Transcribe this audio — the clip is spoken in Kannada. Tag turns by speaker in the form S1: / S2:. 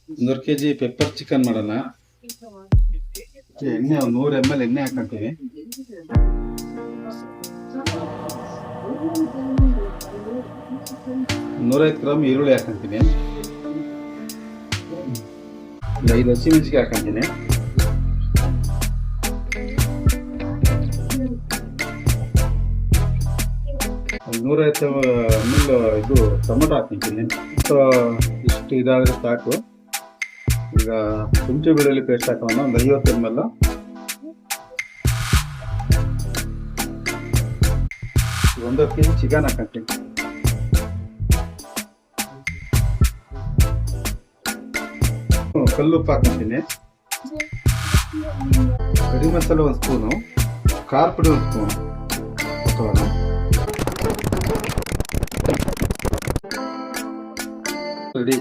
S1: 1 kg ಪೆಪ್ಪರ್ ಚಿಕನ್ ಮಾಡೋಣ. ಎಣ್ಣೆ 100 ml ಎಣ್ಣೆ ಹಾಕೊಂತೀವಿ. 150 ಗ್ರಾಮ್ ಈರುಳ್ಳಿ ಹಾಕೊಂತೀನಿ. 5 ಹಸಿಮೆಣಸಿಗೆ ಹಾಕೊಂತೀನಿ. 150 ml ಇದು ಟೊಮೊಟೊ ಹಾಕ್ತೀನಿ. ಇಷ್ಟು ಇದಾದರೆ ಸಾಕು. ಈಗ ಶುಂಠಿ ಬೆಳ್ಳುಳ್ಳಿ ಪೇಸ್ಟ್ ಹಾಕೋಣ. ಒಂದು 50 ml. ಒಂದು kg ಚಿಕನ್ ಹಾಕೊಂತೀನಿ. ಕಲ್ಲುಪ್ಪು ಹಾಕೊಂತೀನಿ. ಕರಿ ಮಸಾಲೆ 1 ಸ್ಪೂನು, ಖಾರ ಪುಡಿ 1 ಸ್ಪೂನು ಹಾಕೋಣ. ರೆಡಿ.